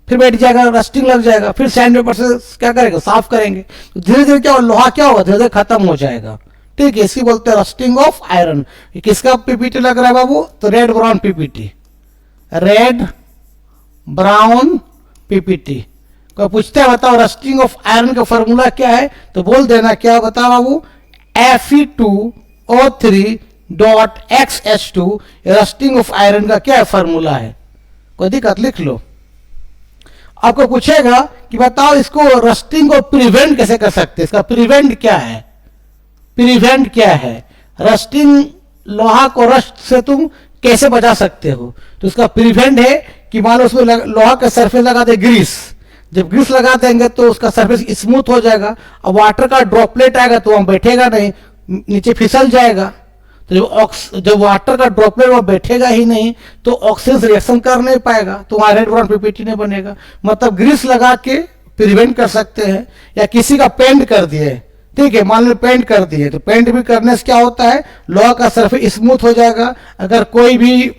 फिर बैठ जाएगा, रस्टिंग लग जाएगा, फिर सैंड पेपर से क्या करेंगे, साफ करेंगे, तो धीरे धीरे क्या लोहा क्या होगा, धीरे धीरे खत्म हो जाएगा, ठीक है। इसकी बोलते हैं रस्टिंग ऑफ आयरन। किसका पीपीटी लग रहा है बाबू, तो red brown PPT, red brown PPT को पूछते हैं, बताओ रस्टिंग ऑफ आयरन का फॉर्मूला क्या है, तो बोल देना क्या, बताओ बाबू, Fe2O3.XH2 रस्टिंग ऑफ आयरन का क्या है फॉर्मूला है, कोई दिक्कत, लिख लो। आपको पूछेगा कि बताओ इसको रस्टिंग को प्रिवेंट कैसे कर सकते हैं, इसका प्रिवेंट क्या है, प्रिवेंट क्या है, रस्टिंग लोहा को रस्ट से तुम कैसे बचा सकते हो। तो उसका प्रिवेंट है कि मान लो उसमें लोहा का सरफेस लगा दे ग्रीस, जब ग्रीस लगा देंगे तो उसका सरफेस स्मूथ हो जाएगा, अब वाटर का ड्रॉपलेट आएगा तो वहां बैठेगा नहीं, नीचे फिसल जाएगा। तो जब वाटर का ड्रॉपलेट वहां बैठेगा ही नहीं तो ऑक्सीजन रिएक्शन कर नहीं पाएगा, तो वहां रेड ब्राउन पीपीटी नहीं बनेगा। मतलब ग्रीस लगा के प्रिवेंट कर सकते हैं, या किसी का पेंट कर दिए, ठीक है, मान लो पेंट कर दिए, तो पेंट भी करने से क्या होता है, लोहा का सरफेस स्मूथ हो जाएगा। अगर कोई भी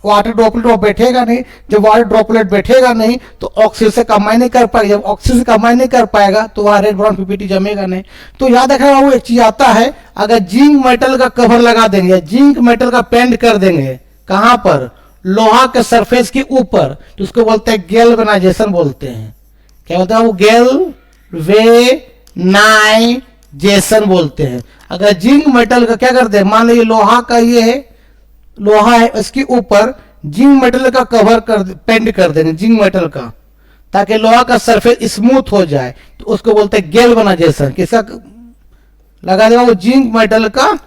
वाटर ड्रॉपलेट वो बैठेगा नहीं, जब वाटर ड्रॉपलेट बैठेगा नहीं तो ऑक्सीजन से कमाई नहीं कर पाएगा, जब ऑक्सीजन से कमाई नहीं कर पाएगा तो वहां रेड ब्राउन पीपीटी जमेगा नहीं। तो याद रखना वो एक चीज आता है, अगर जिंक मेटल का कवर लगा देंगे, जिंक मेटल का पेंट कर देंगे, कहां पर, लोहा के सरफेस के ऊपर, तो उसको बोलते हैं गैल्वेनाइजेशन बोलते हैं। क्या बोलते हैं वो, गैल्वेनाइजेशन बोलते हैं। अगर जिंक मेटल का क्या करते हैं, मान लीजिए लोहा का ये है, लोहा है, इसके ऊपर जिंक मेटल का कवर कर पेंट कर देंगे, जिंक मेटल का, ताकि लोहा का सरफेस स्मूथ हो जाए, तो उसको बोलते हैं गैल्वेनाइजेशन। किसका लगा दिया, वो जिंक मेटल का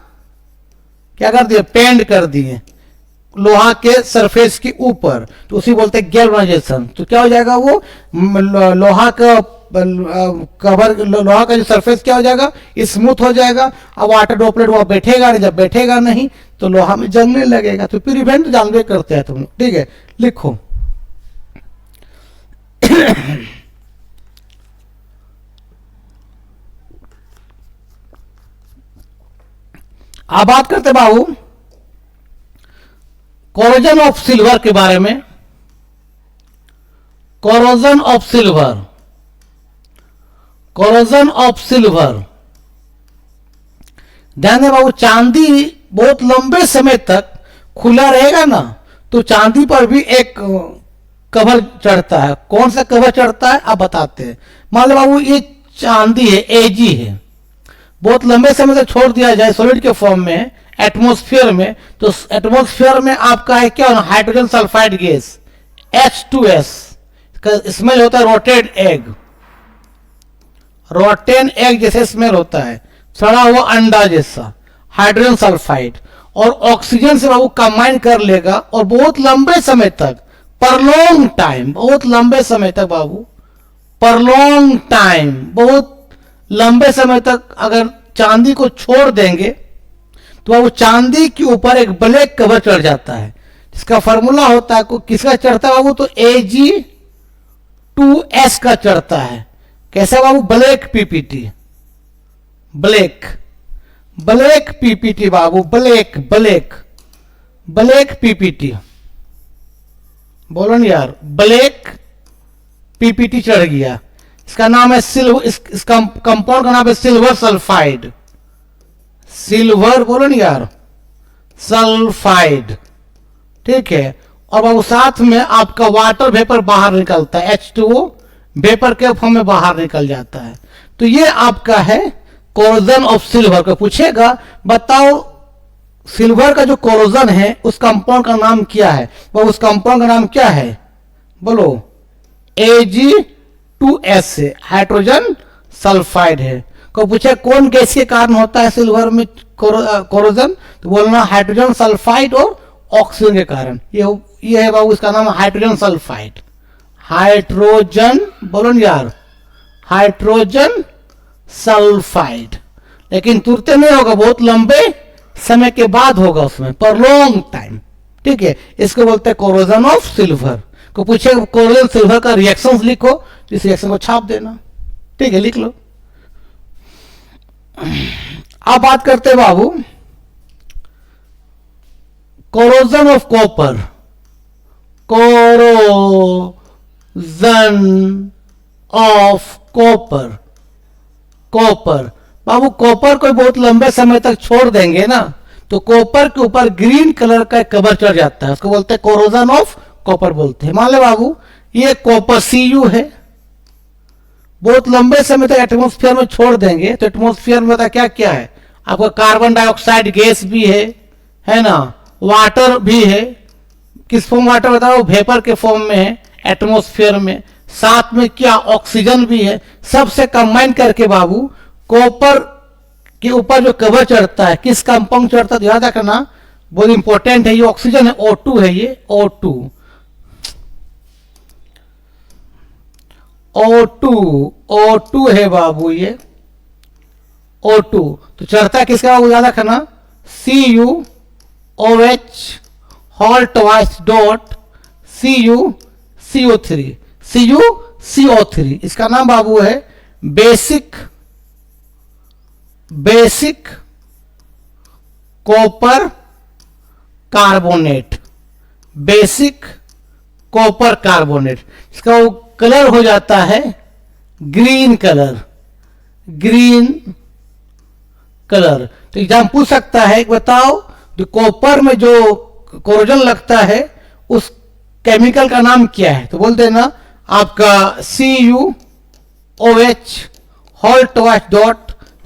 क्या कर दिया, पेंट कर दिए लोहा के सरफेस के ऊपर, तो उसी बोलते हैं गैल्वेनाइजेशन। तो क्या हो जाएगा, वो लोहा का कवर, लोहा का जो सरफेस क्या हो जाएगा, स्मूथ हो जाएगा। अब वाटर ड्रॉपलेट वहां बैठेगा नहीं, जब बैठेगा नहीं तो लोहा में जमने लगेगा। तो प्रिवेंट जानवे करते हैं तुम लोग, ठीक है, लिखो। अब बात करते बाबू कोरोजन ऑफ सिल्वर के बारे में। Corrosion of silver, corrosion of silver, ध्यान दें बाबू, चांदी बहुत लंबे समय तक खुला रहेगा ना, तो चांदी पर भी एक कवर चढ़ता है। कौन सा कवर चढ़ता है आप बताते हैं। मान लो बाबू ये चांदी है, एजी है, बहुत लंबे समय तक छोड़ दिया जाए सॉलिड के फॉर्म में एटमॉस्फेयर में, तो एटमॉस्फेयर में आपका है क्या, हाइड्रोजन सल्फाइड गैस H2S, का स्मेल होता है रोटेड एग, रोटेन एग जैसे स्मेल होता है, सड़ा हुआ अंडा जैसा हाइड्रोजन सल्फाइड, और ऑक्सीजन से बाबू कंबाइन कर लेगा और बहुत लंबे समय तक, पर लॉन्ग टाइम, बहुत लंबे समय तक बाबू, पर लॉन्ग टाइम, बहुत लंबे समय तक अगर चांदी को छोड़ देंगे तो बाबू चांदी के ऊपर एक ब्लैक कवर चढ़ जाता है, जिसका फॉर्मूला होता है, किसका चढ़ता है बाबू, तो Ag2S का चढ़ता है। कैसा बाबू, black PPT, black black PPT बाबू, ब्लैक ब्लैक ब्लैक पीपीटी, बोलो ना यार, ब्लैक पीपीटी चढ़ गया। इसका नाम है सिल्वर, इस कंपाउंड का नाम है सिल्वर सल्फाइड, सिल्वर, बोलो ना यार, सल्फाइड, ठीक है। और बाबू साथ में आपका वाटर वेपर बाहर निकलता है, H2O वेपर के फॉर्म में बाहर निकल जाता है। तो ये आपका है कोरोजन ऑफ सिल्वर। को पूछेगा बताओ सिल्वर का जो कोरोजन है उस कंपाउंड का नाम क्या है, वो उस कंपाउंड का नाम क्या है, बोलो, Ag2S है, हाइड्रोजन सल्फाइड है। को पूछे कौन गैस के कारण होता है सिल्वर में कोरोजन, तो बोलना हाइड्रोजन सल्फाइड और ऑक्सीजन के कारण। ये है बाबू, इसका नाम है हाइड्रोजन सल्फाइड, हाइड्रोजन, बोलो ना यार, हाइड्रोजन सल्फाइड। लेकिन तुरंत नहीं होगा, बहुत लंबे समय के बाद होगा उसमें, पर लॉन्ग टाइम, ठीक है। इसको बोलते हैं कोरोजन ऑफ सिल्वर। को पूछे कोरोजन सिल्वर का रिएक्शंस लिखो, तो इस रिएक्शन को छाप देना, ठीक है, लिख लो। अब बात करते हैं बाबू corrosion of copper, corrosion of copper, copper बाबू, कॉपर को बहुत लंबे समय तक छोड़ देंगे ना तो कॉपर के ऊपर ग्रीन कलर का कवर चढ़ जाता है, उसको बोलते हैं कोरोजन ऑफ कॉपर बोलते हैं। मान लो बाबू ये कॉपर Cu है, बहुत लंबे समय तक एटमॉस्फेयर में छोड़ देंगे तो एटमॉस्फेयर में क्या क्या है, आपका कार्बन डाइऑक्साइड गैस भी है ना, वाटर भी है। किस फॉर्म वाटर बताओ, वेपर के फॉर्म में है एटमॉस्फेयर में, साथ में क्या ऑक्सीजन भी है। सबसे कंबाइन करके बाबू कॉपर के ऊपर जो कवर चढ़ता है, किस कंपाउंड चढ़ता है तो याद रखना, बहुत इंपॉर्टेंट है, ये ऑक्सीजन है, O2 है, ये O2, O2 है बाबू, ये O2 तो चढ़ता है किसका बाबू, याद रखना, CuOH whole twice dot CuCO3, इसका नाम बाबू है basic copper carbonate, basic copper carbonate. इसका वो कलर हो जाता है ग्रीन कलर, ग्रीन कलर। तो एग्जाम पूछ सकता है, बताओ जो कॉपर में जो कोरोजन लगता है उस केमिकल का नाम क्या है, तो बोल देना आपका CuOH whole twice dot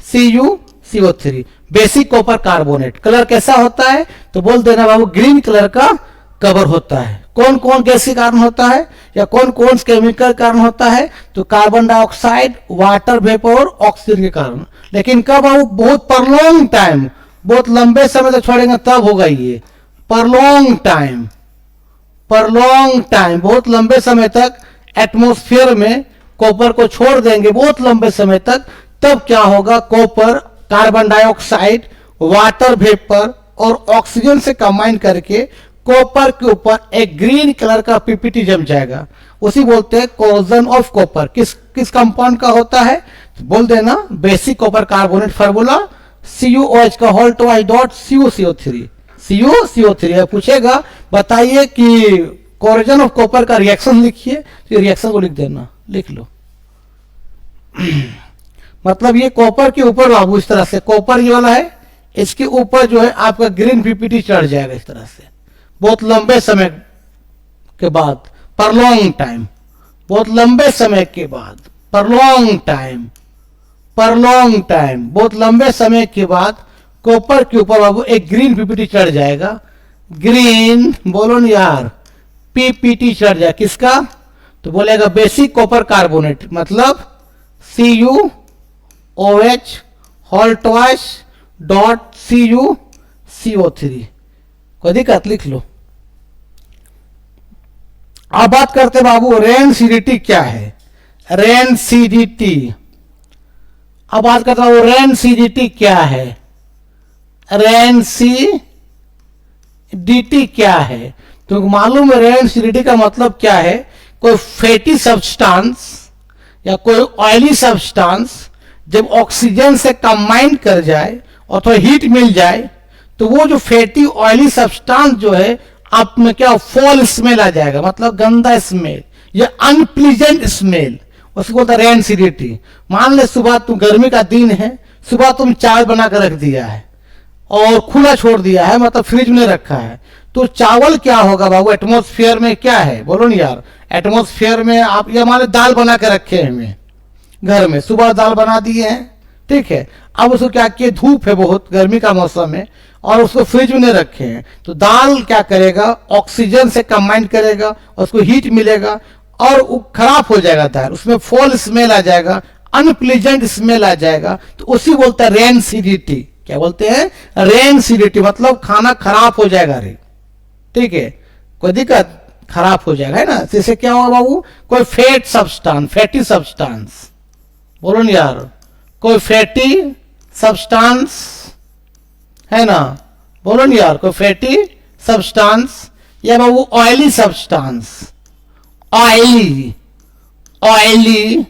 CuCO3, basic copper carbonate. Colour कैसा होता है तो बोल देना बाबू ग्रीन कलर का कवर होता है। कौन कौन गैस के कारण होता है या कौन कौन से केमिकल कारण होता है, तो कार्बन डाइऑक्साइड, वाटर वेपर और ऑक्सीजन के कारण। लेकिन कब बाबू, बहुत पर लॉन्ग टाइम, बहुत लंबे समय तक छोड़ेंगे तब होगा ये, पर लॉन्ग टाइम, पर लॉन्ग टाइम, बहुत लंबे समय तक एटमॉस्फेयर में कॉपर को छोड़ देंगे बहुत लंबे समय तक, तब क्या होगा, copper carbon dioxide, water vapour और ऑक्सीजन से कंबाइन करके कॉपर के ऊपर एक ग्रीन कलर का पीपीटी जम जाएगा, उसी बोलते हैं कोरोजन ऑफ कॉपर। किस कंपाउंड का होता है तो बोल देना basic copper carbonate, formula CuOH का होल ट्वाइस डॉट CuCO3 पूछेगा बताइए कि कोरोजन ऑफ कॉपर का रिएक्शन लिखिए, तो रिएक्शन को लिख देना, लिख लो। मतलब ये कॉपर के ऊपर बाबू इस तरह से, कॉपर ये वाला है, इसके ऊपर जो है आपका ग्रीन पीपीटी चढ़ जाएगा इस तरह से, बहुत लंबे समय के बाद, पर लॉन्ग टाइम, बहुत लंबे समय के बाद, पर लॉन्ग टाइम, पर लॉन्ग टाइम, बहुत लंबे समय के बाद कॉपर के ऊपर बाबू एक ग्रीन पीपीटी चढ़ जाएगा, ग्रीन, बोलो ना यार, पीपीटी चढ़ जाएगा, किसका, तो बोलेगा बेसिक कॉपर कार्बोनेट, मतलब CuOH whole twice dot CuCO3। कोई दिक्कत, लिख लो। अब बात करते बाबू रेनसिडिटी क्या है। रेनसिडिटी, अब बात करता हूं रेनसिडिटी क्या है। रेनसिडिटी क्या है, तो मालूम है रेनसिडिटी का मतलब क्या है। कोई फैटी सब्सटेंस या कोई ऑयली सब्सटेंस जब ऑक्सीजन से कंबाइन कर जाए और थोड़ा हीट मिल जाए तो वो जो फैटी ऑयली सब्सटेंस जो है आप में क्या फॉल स्मेल आ जाएगा, मतलब गंदा स्मेल या अनप्लीजेंट स्मेल, उसको बोलता है रेनसिडिटी। मान ले सुबह तुम, गर्मी का दिन है, सुबह तुम चावल बना कर रख दिया है और खुला छोड़ दिया है, मतलब फ्रिज में रखा है, तो चावल क्या होगा बाबू, एटमॉस्फेयर में क्या है बोलो नहीं यार। एटमॉस्फेयर में आप ये हमारे दाल बना के रखे हैं हमें घर में, सुबह दाल बना दिए हैं, ठीक है। अब उसको क्या किए, धूप है बहुत, गर्मी का मौसम है और उसको फ्रिज में नहीं रखे हैं, तो दाल क्या करेगा, ऑक्सीजन से कंबाइन करेगा, उसको हीट मिलेगा और वो खराब हो जाएगा दाल, उसमें फॉल स्मेल आ जाएगा, अनप्लीजेंट स्मेल आ जाएगा, तो उसी बोलते हैं रेनसिडिटी। क्या बोलते हैं, रेनसिडिटी, मतलब खाना खराब हो जाएगा रे, ठीक है, कोई दिक्कत, खराब हो जाएगा, है ना। जैसे क्या होगा बाबू, कोई फैट सब्सटेंस, फैटी सब्सटेंस, बोलो नहीं यार, कोई फैटी सब्सटेंस है ना, बोलो नहीं यार, कोई फैटी सब्सटेंस या बाबू oily substance, oily oily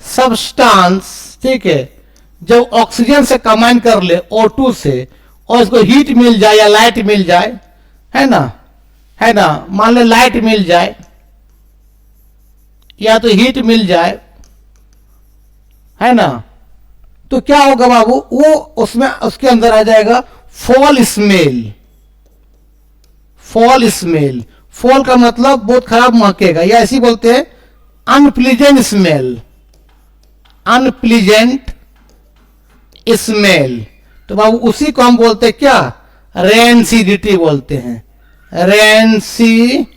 substance, ठीक है, जब ऑक्सीजन से कंबाइन कर ले O2 से और इसको हीट मिल जाए या लाइट मिल जाए, है ना, है ना, मान ले लाइट मिल जाए या तो हीट मिल जाए, है ना, तो क्या होगा बाबू, वो उसमें उसके अंदर आ जाएगा fall smell. Fall smell, fall का मतलब बहुत खराब महकेगा, या ऐसी बोलते हैं अनप्लीजेंट स्मेल, अनप्लीजेंट स्मेल। तो बाबू उसी को हम बोलते हैं क्या, रेनसिडिटी बोलते हैं, रेनसिडिटी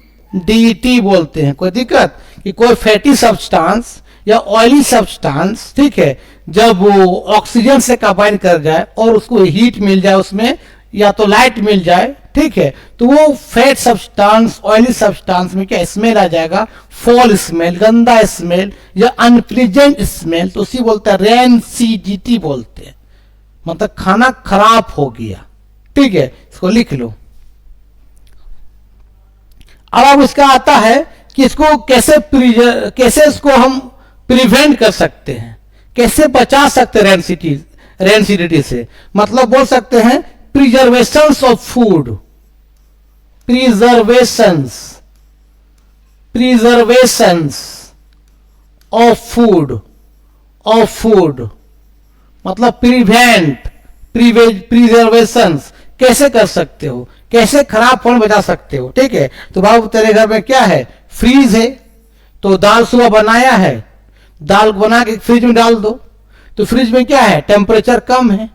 बोलते हैं। कोई दिक्कत, कि कोई फैटी सब्सटेंस या ऑयली सब्सटेंस, ठीक है, जब वो ऑक्सीजन से कंबाइन कर जाए और उसको हीट मिल जाए, उसमें या तो लाइट मिल जाए, ठीक है, तो वो फैट सब्सटेंस, ऑयली सब्सटेंस में क्या स्मेल आ जाएगा, फॉल स्मेल, गंदा स्मेल या अनप्लीजेंट स्मेल, तो उसी बोलते हैं रेनसिडिटी बोलते हैं, मतलब खाना खराब हो गया, ठीक है, इसको लिख लो। अब इसका आता है कि इसको कैसे इसको हम प्रिवेंट कर सकते हैं, कैसे बचा सकते हैं रेनसिडिटी से, मतलब बोल सकते हैं प्रिजर्वेशंस ऑफ फूड, प्रिजर्वेशंस ऑफ फूड, मतलब प्रिजर्वेशंस कैसे कर सकते हो, कैसे खराब होने बचा सकते हो, ठीक है। तो बाबू तेरे घर में क्या है, फ्रीज है, तो दाल सुबह बनाया है, दाल बना के फ्रिज में डाल दो, तो फ्रिज में क्या है, टेम्परेचर कम है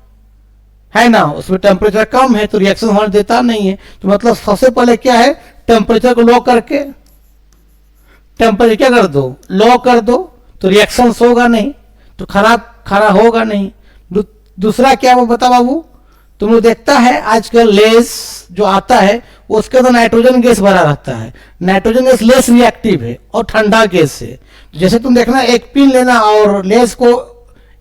ना, उसमें टेम्परेचर कम है तो रिएक्शन होने देता नहीं है, तो मतलब सबसे पहले क्या है, टेम्परेचर को लो करके, टेम्परेचर क्या कर दो, लो कर दो, तो रिएक्शन होगा नहीं, तो खराब होगा नहीं। दूसरा क्या वो बता बाबू, तुम लोग देखता है आजकल लेस जो आता है उसके अंदर नाइट्रोजन गैस भरा रहता है, नाइट्रोजन गैस लेस रिएक्टिव है और ठंडा गैस है। जैसे तुम देखना, एक पिन लेना और लेस को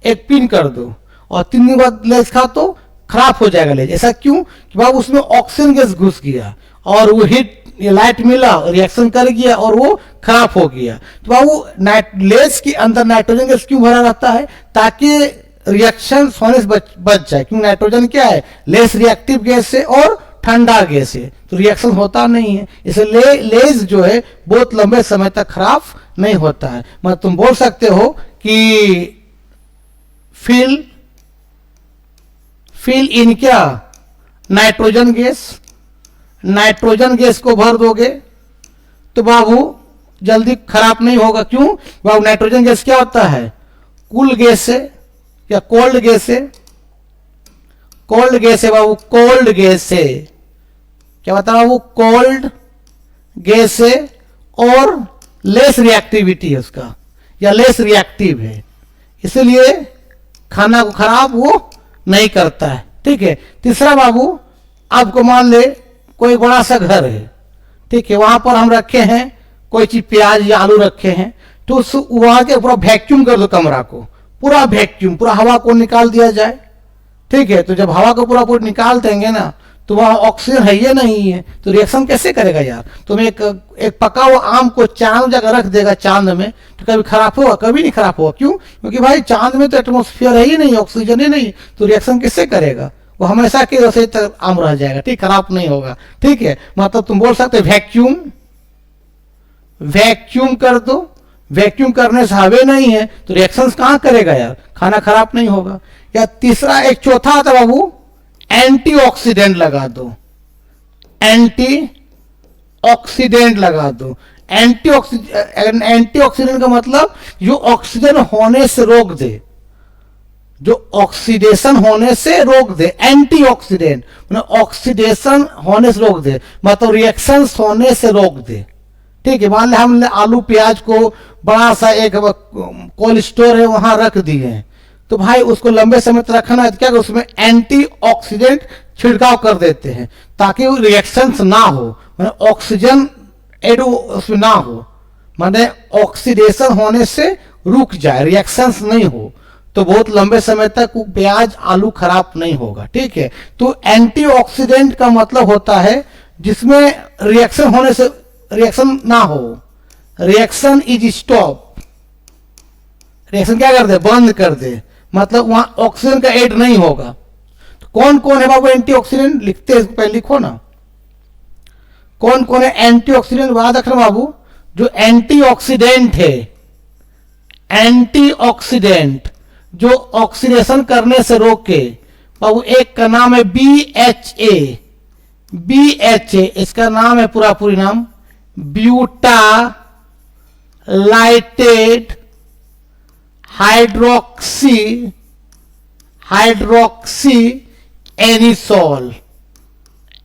एक पिन कर दो और 3 दिन बाद लेस खाओ तो खराब हो जाएगा लेस। ऐसा क्यों, कि बाबू उसमें ऑक्सीजन गैस घुस गया और वो हीट लाइट मिला, रिएक्शन कर गया और वो खराब हो गया। तो बाबू लेस के अंदर नाइट्रोजन गैस क्यों भरा रहता है, ताकि रिएक्शन होने से बच जाए, क्योंकि नाइट्रोजन क्या है, लेस रिएक्टिव गैस है और ठंडा गैस है, तो रिएक्शन होता नहीं है, इसलिए लेस जो है बहुत लंबे समय तक खराब नहीं होता है। मतलब तुम बोल सकते हो कि फिल इन क्या, नाइट्रोजन गैस को भर दोगे तो बाबू जल्दी खराब नहीं होगा। क्यों बाबू, नाइट्रोजन गैस क्या होता है, कूल गैस है या कोल्ड गैस है, कोल्ड गैस है बाबू, कोल्ड गैस है, क्या बता बाबू, कोल्ड गैस है और लेस रिएक्टिविटी है उसका, या लेस रिएक्टिव है, इसलिए खाना को खराब वो नहीं करता है। ठीक है। तीसरा बाबू, आपको मान ले कोई बड़ा सा घर है, ठीक है, वहां पर हम रखे हैं कोई चीज, प्याज या आलू रखे हैं, तो उस वहां के पूरा वैक्यूम कर दो, कमरा को पूरा वैक्यूम, पूरा हवा को निकाल दिया जाए। ठीक है। तो जब हवा को पूरा निकाल देंगे ना, तो वहां ऑक्सीजन है या नहीं है, तो रिएक्शन कैसे करेगा यार। तुम एक पका हुआ आम को चांद जगह रख देगा चांद में, तो कभी खराब होगा? कभी नहीं खराब होगा। क्यों? क्योंकि भाई चांद में तो एटमोस्फियर है ही नहीं, ऑक्सीजन ही नहीं, तो रिएक्शन किससे करेगा? वो हमेशा के वैसे तक आम रह जाएगा, ठीक, खराब नहीं होगा। ठीक है। मतलब तुम बोल सकते वैक्यूम, वैक्यूम कर दो, वैक्यूम करने से हवा नहीं है तो रिएक्शंस कहां करेगा यार, खाना खराब नहीं होगा। या तीसरा एक चौथा आता बाबू, एंटीऑक्सीडेंट लगा दो, एंटीऑक्सीडेंट लगा दो। एंटीऑक्सीडेंट का मतलब जो ऑक्सीजन होने से रोक दे, जो ऑक्सीडेशन होने से रोक दे, एंटीऑक्सीडेंट मतलब ऑक्सीडेशन होने से रोक दे, मतलब रिएक्शंस होने से रोक दे। ठीक है। मान लें हमने आलू प्याज को बड़ा सा एक कोल्ड स्टोर है वहां रख दिए हैं, तो भाई उसको लंबे समय तक रखना है तो क्या, उसमें एंटीऑक्सीडेंट छिड़काव कर देते हैं ताकि वो रिएक्शंस ना हो, मतलब ऑक्सीजन उसमें ना हो, माने ऑक्सीडेशन होने से रुक जाए, रिएक्शंस नहीं हो, तो बहुत लंबे समय तक प्याज आलू खराब नहीं होगा। ठीक है। तो एंटीऑक्सीडेंट का मतलब होता है जिसमें रिएक्शन होने से रिएक्शन ना हो, रिएक्शन इज स्टॉप, रिएक्शन क्या कर दे, बंद कर दे, मतलब वहां ऑक्सीजन का ऐड नहीं होगा। तो कौन कौन है बाबू एंटीऑक्सीडेंट, लिखते हैं, पहले लिखो ना, कौन कौन है एंटीऑक्सीडेंट, याद रखना बाबू। जो एंटीऑक्सीडेंट है, एंटीऑक्सीडेंट जो ऑक्सीडेशन करने से रोके बाबू, एक का नाम है BHA, BHA इसका नाम है पूरी नाम, ब्यूटालाइटेड हाइड्रोक्सी एनिसोल,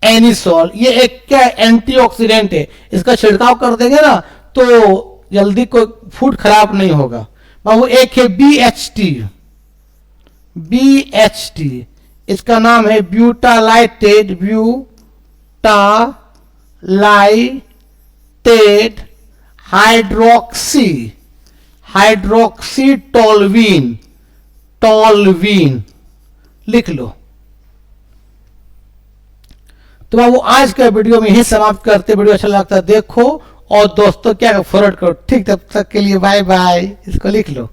एनिसोल ये एक क्या एंटीऑक्सीडेंट है, इसका छिड़काव कर देंगे ना तो जल्दी कोई फूड खराब नहीं होगा। बाबू एक है BHT इसका नाम है ब्यूटालाइटेड हाइड्रोक्सी टोल्वीन लिख लो। तो बाबू आज का वीडियो में ही समाप्त करते, वीडियो अच्छा लगता है देखो और दोस्तों क्या फॉरवर्ड करो। ठीक, तब तक के लिए बाय बाय, इसको लिख लो।